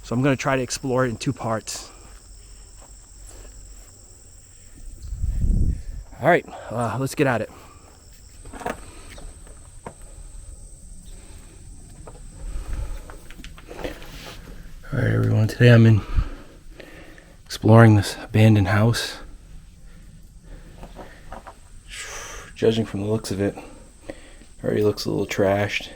So I'm going to try to explore it in 2 parts. All right, let's get at it. All right, everyone, today I'm exploring this abandoned house. Judging from the looks of it, already looks a little trashed.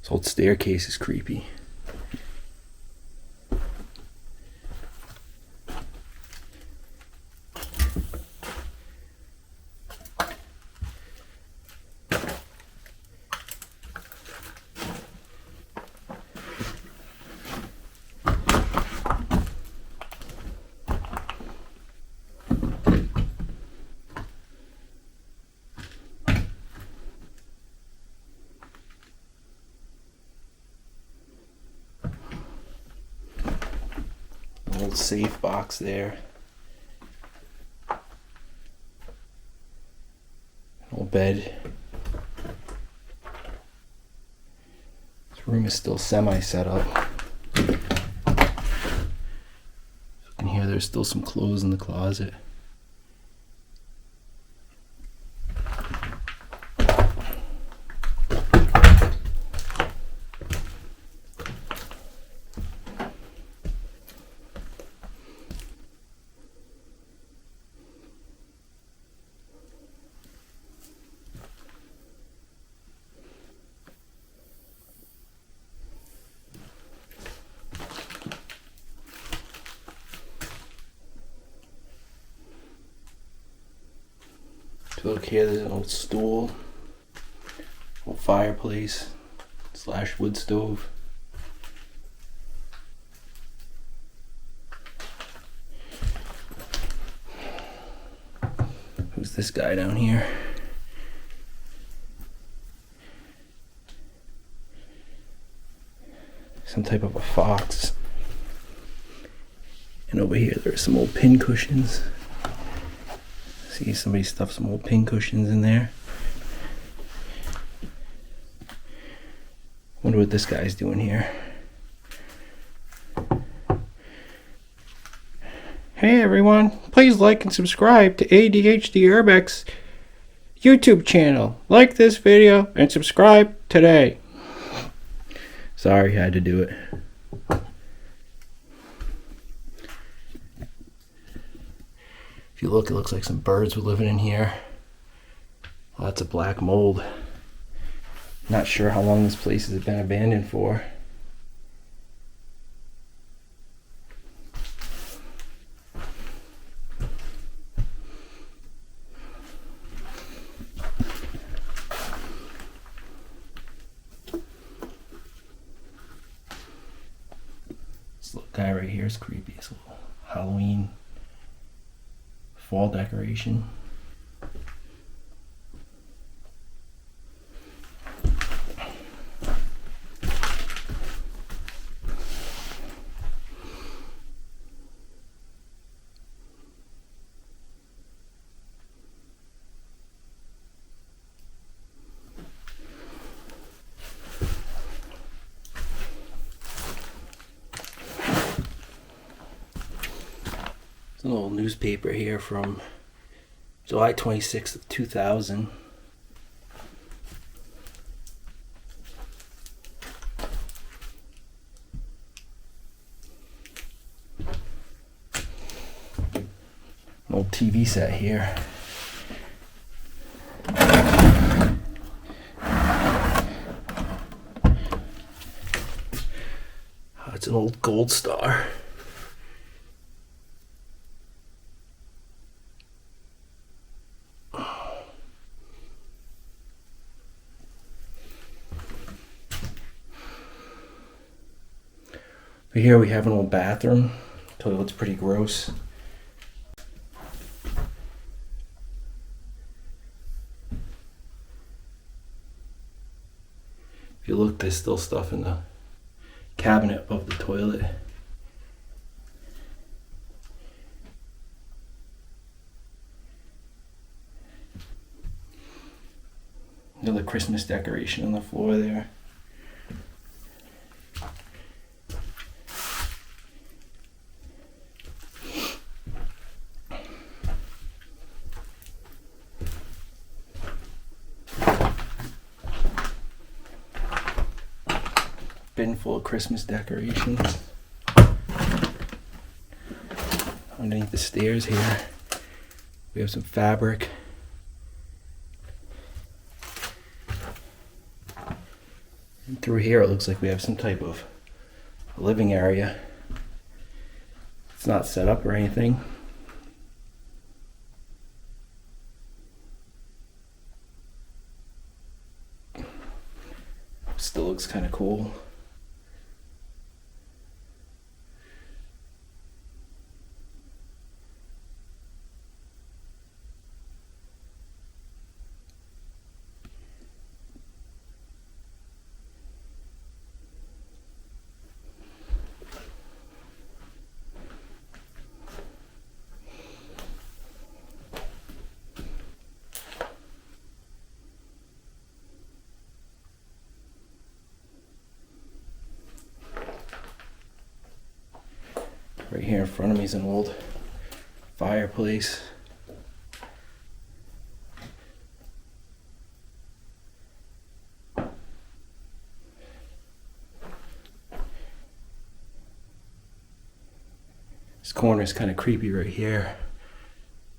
This old staircase is creepy. Old safe box there. An old bed. This room is still semi set up. You can hear there's still some clothes in the closet. Look here, there's an old stool, old fireplace / wood stove. Who's this guy down here? Some type of a fox. And over here there are some old pin cushions. See, somebody stuffed some old pin cushions in there. Wonder what this guy's doing here. Hey everyone, please like and subscribe to ADHD Urbex YouTube channel. Like this video and subscribe today. Sorry, I had to do it. If you look, it looks like some birds were living in here. Lots of black mold. Not sure how long this place has been abandoned for. This little guy right here is creepy. It's a little Halloween fall decoration. An old newspaper here from July 26th of 2000. old TV set here. It's an old Gold Star. Here we have an old bathroom. Toilet's pretty gross. If you look, there's still stuff in the cabinet above the toilet. Another Christmas decoration on the floor there. Bin full of Christmas decorations. Underneath the stairs here, we have some fabric. And through here it looks like we have some type of living area. It's not set up or anything. Still looks kind of cool. Right here in front of me is an old fireplace. This corner is kind of creepy right here.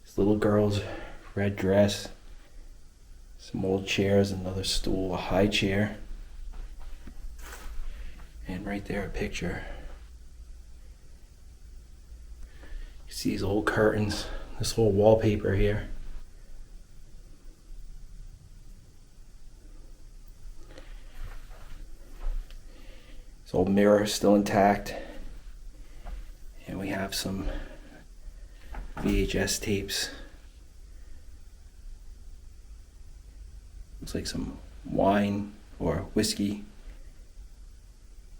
This little girl's red dress, some old chairs, another stool, a high chair, and right there a picture. You see these old curtains, this whole wallpaper here. This old mirror is still intact. And we have some VHS tapes. Looks like some wine or whiskey.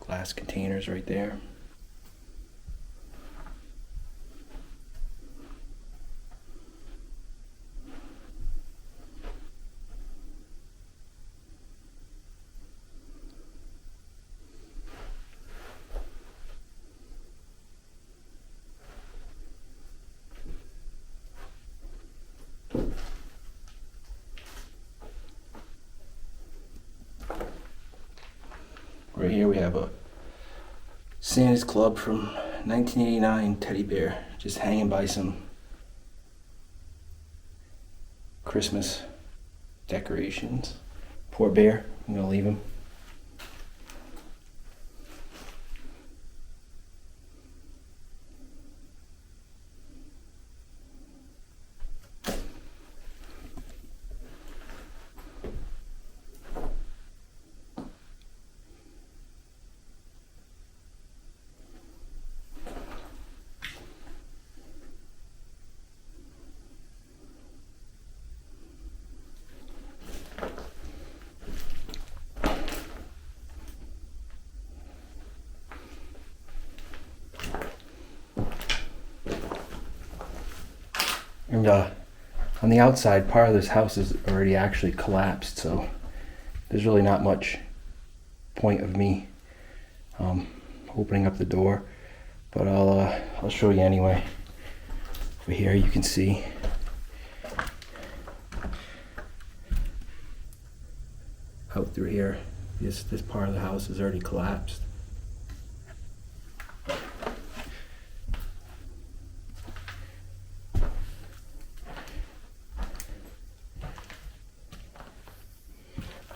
Glass containers right there. Right here we have a Santa's Club from 1989 teddy bear just hanging by some Christmas decorations. Poor bear, I'm gonna leave him. And on the outside, part of this house is already actually collapsed, so there's really not much point of me opening up the door. But I'll show you anyway. Over here you can see out through here. This part of the house is already collapsed.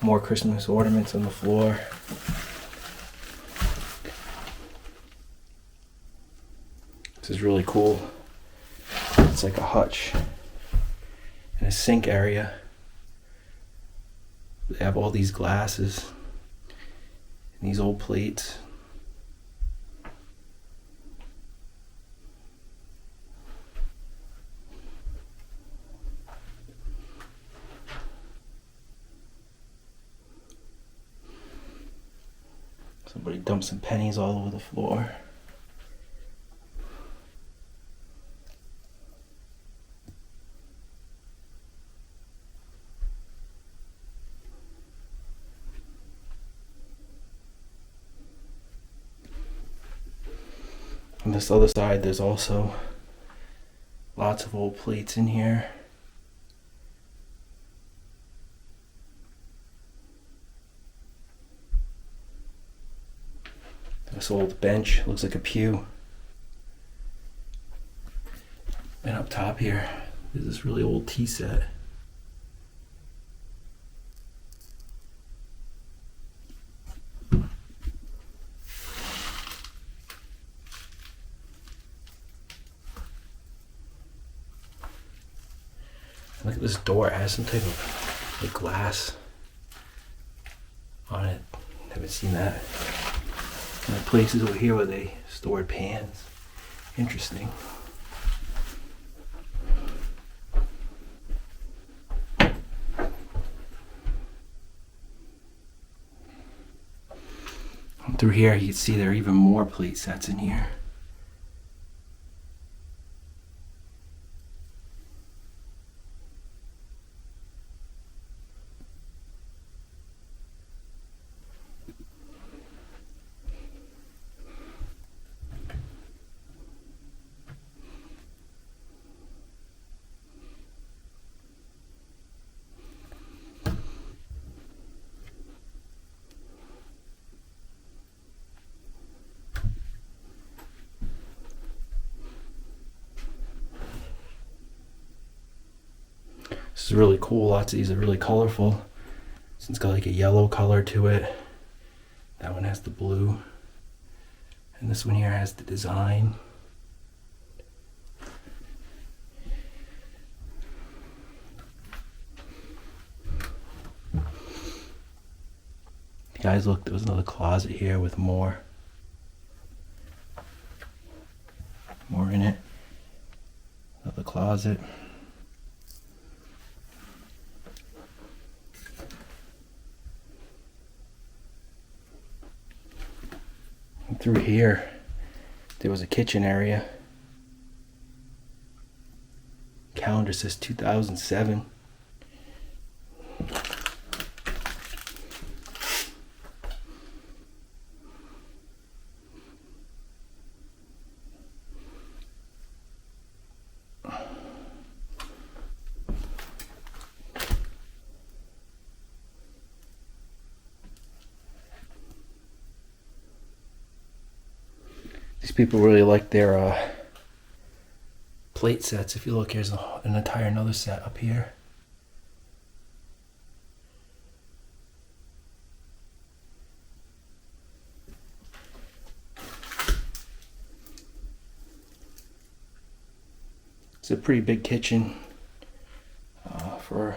More Christmas ornaments on the floor. This is really cool. It's like a hutch and a sink area. They have all these glasses and these old plates. Somebody dumped some pennies all over the floor. On this other side, there's also lots of old plates in here. This old bench looks like a pew. And up top here, there's this really old tea set. Look at this door, it has some type of like glass on it. Haven't seen that. And the places over here where they stored pans. Interesting. Through here you can see there are even more plate sets in here. This is really cool. Lots of these are really colorful. This one's got like a yellow color to it. That one has the blue. And this one here has the design. Guys, look, there was another closet here with more in it. Another closet. And through here, there was a kitchen area. Calendar says 2007. These people really like their plate sets. If you look, here's an entire another set up here. It's a pretty big kitchen for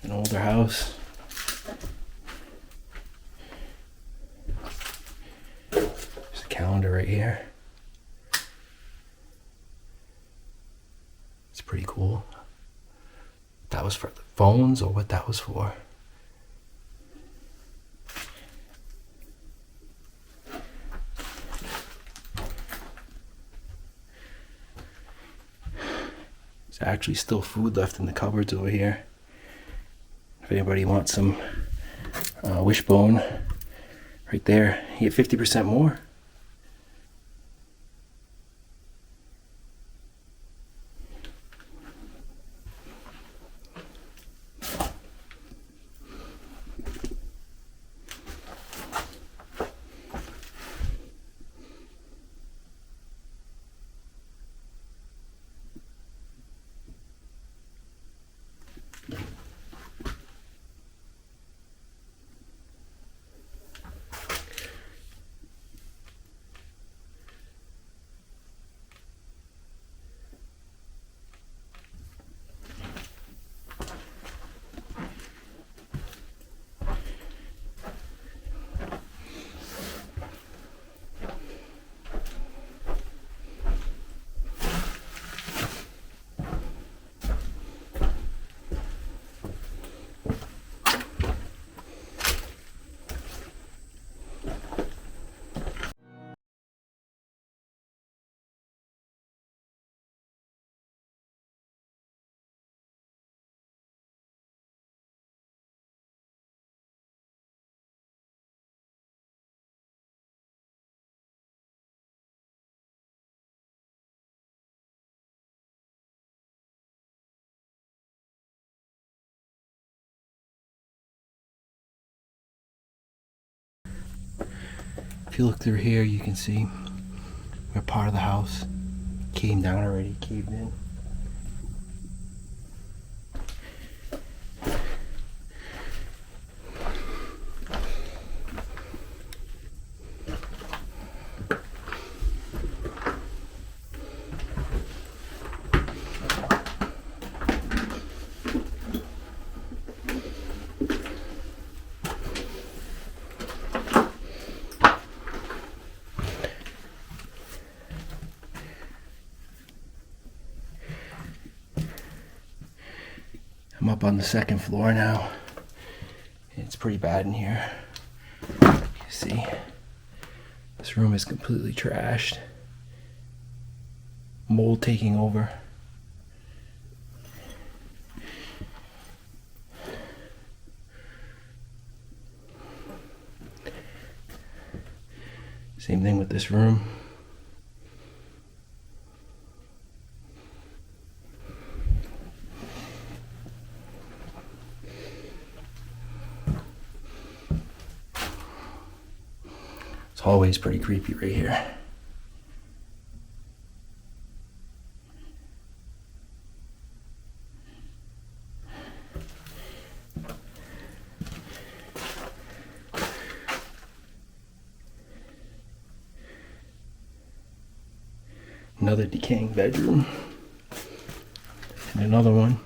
an older house. Calendar right here. It's pretty cool. That was for the phones or what that was for. There's actually still food left in the cupboards over here. If anybody wants some wishbone, right there, you get 50% more. If you look through here, you can see where part of the house came down already, caved in. I'm up on the second floor now. It's pretty bad in here. You see, this room is completely trashed. Mold taking over. Same thing with this room. This hallway's pretty creepy right here. Another decaying bedroom. And another one.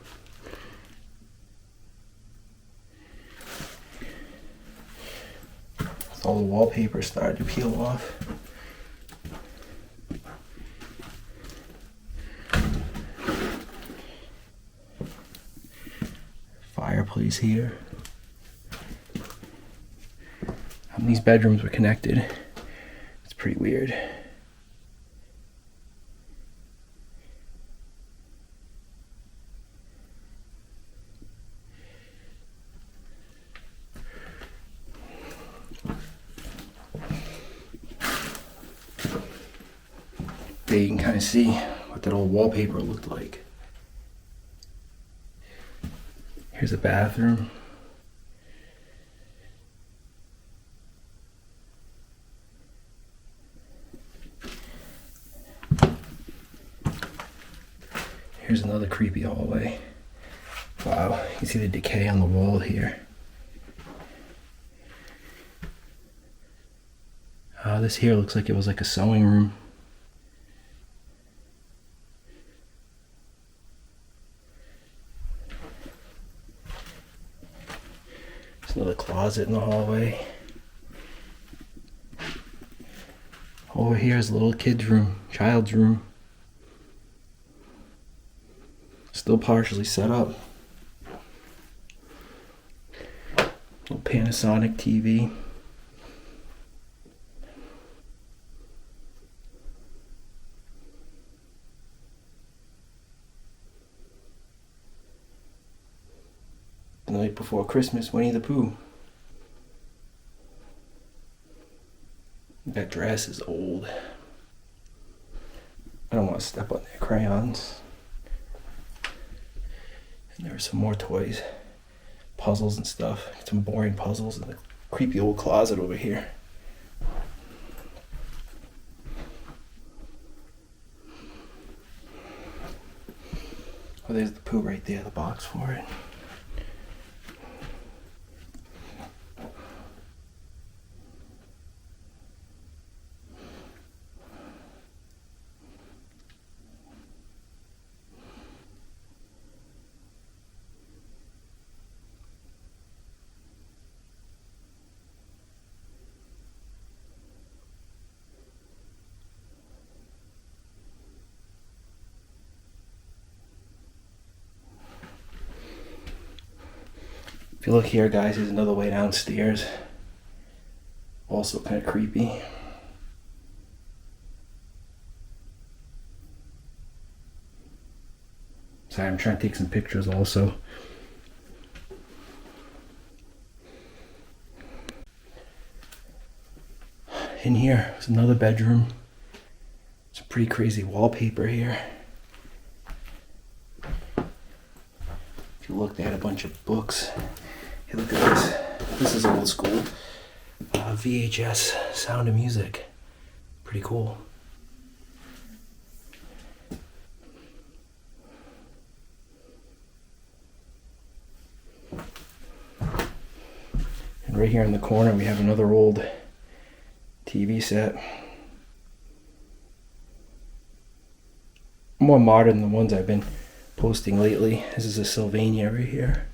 All the wallpaper started to peel off. Fireplace here. These bedrooms were connected. It's pretty weird. There you can kind of see what that old wallpaper looked like. Here's a bathroom. Here's another creepy hallway. Wow, you can see the decay on the wall here. This here looks like it was like a sewing room. There's another closet in the hallway. Over here is a little kid's room, child's room. Still partially set up. Little Panasonic TV. The night before Christmas, Winnie the Pooh. That dress is old. I don't want to step on their crayons. And there are some more toys, puzzles and stuff. Some boring puzzles in the creepy old closet over here. Oh, there's the Pooh right there, the box for it. If you look here, guys, there's another way downstairs. Also kind of creepy. Sorry, I'm trying to take some pictures also. In here is another bedroom. Some pretty crazy wallpaper here. If you look, they had a bunch of books. Hey, look at this. This is old school. VHS Sound of Music. Pretty cool. And right here in the corner we have another old TV set. More modern than the ones I've been posting lately. This is a Sylvania right here.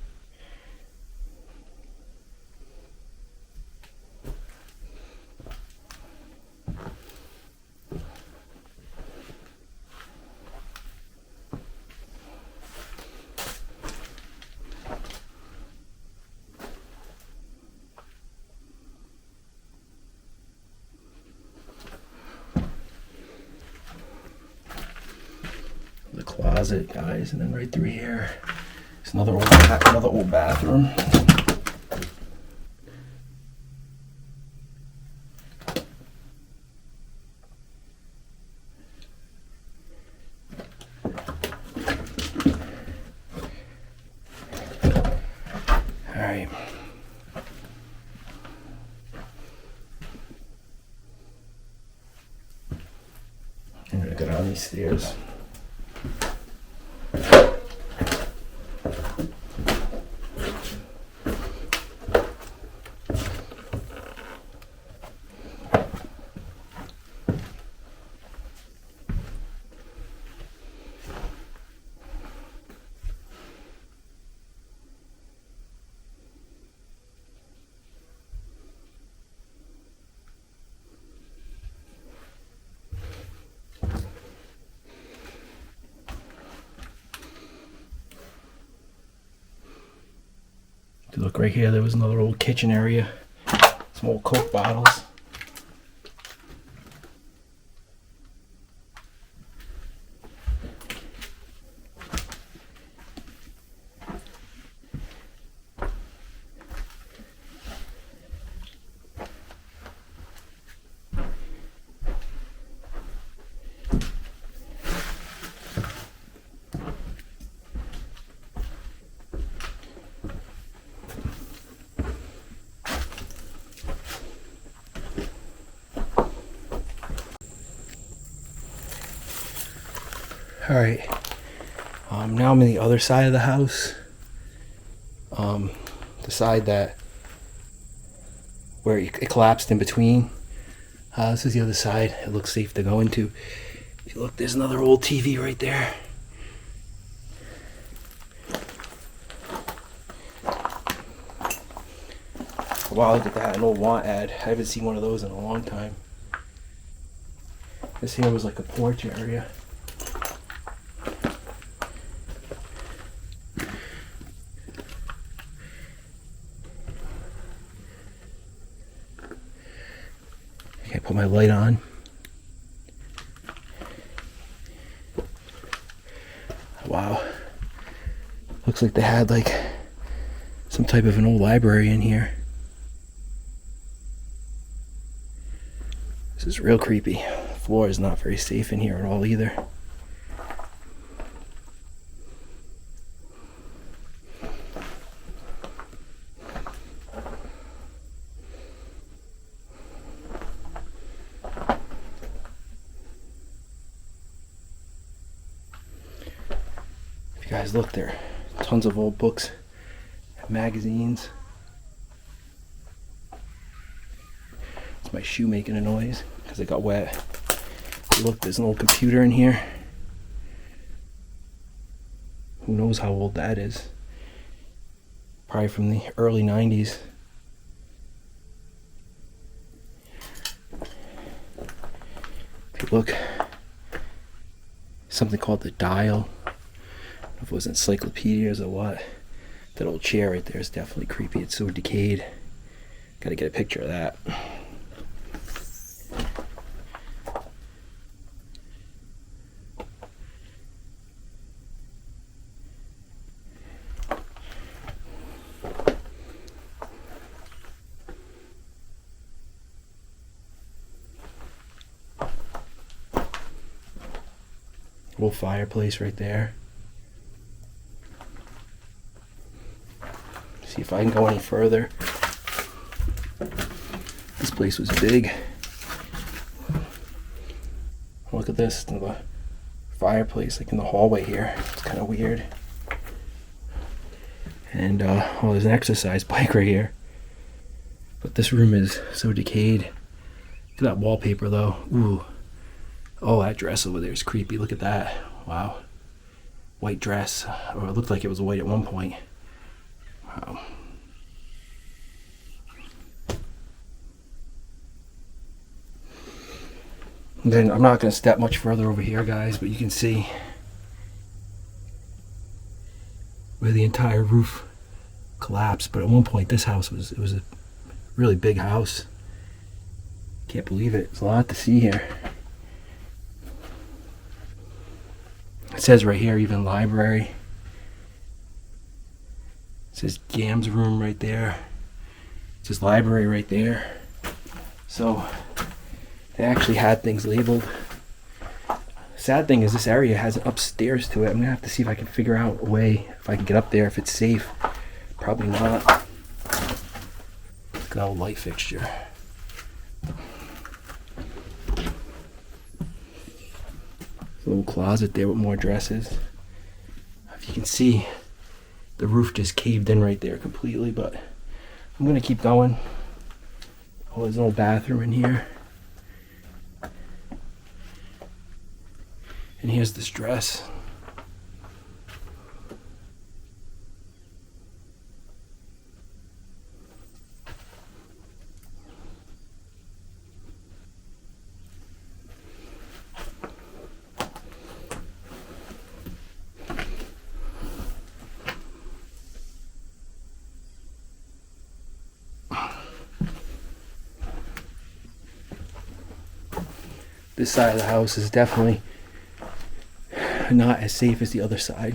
The closet, guys, and then right through here is another old bathroom. All right. I'm gonna go down these stairs. If you look right here, there was another old kitchen area. Some old Coke bottles. All right, now I'm in the other side of the house, the side that where it collapsed in between. This is the other side. It looks safe to go into. If you look, there's another old TV right there. Wow, look at that, an old want ad. I haven't seen one of those in a long time. This here was like a porch area. Okay, put my light on. Wow. Looks like they had like some type of an old library in here. This is real creepy. The floor is not very safe in here at all either. If you guys look, there are tons of old books and magazines. It's my shoe making a noise because it got wet. Look, there's an old computer in here. Who knows how old that is? Probably from the early 90s. If you look, something called the Dial. I don't know if it was encyclopedias or what. That old chair right there is definitely creepy. It's so decayed. Gotta get a picture of that. Little fireplace right there. See if I can go any further. This place was big. Look at this, the fireplace like in the hallway here. It's kind of weird. And oh, there's an exercise bike right here. But this room is so decayed. Look at that wallpaper though. Ooh. Oh, that dress over there is creepy. Look at that. Wow. White dress. Or it looked like it was white at one point. Wow. And then I'm not going to step much further over here, guys, but you can see where the entire roof collapsed. But at one point this house was a really big house. Can't believe it. There's a lot to see here. It says right here even library. It says Gam's room right there. It says library right there. So they actually had things labeled. Sad thing is this area has an upstairs to it. I'm gonna have to see if I can figure out a way if I can get up there, if it's safe. Probably not. Look at that old light fixture. A little closet there with more dresses. If you can see, the roof just caved in right there completely, but I'm gonna keep going. Oh, there's an old bathroom in here. And here's this dress. This side of the house is definitely not as safe as the other side.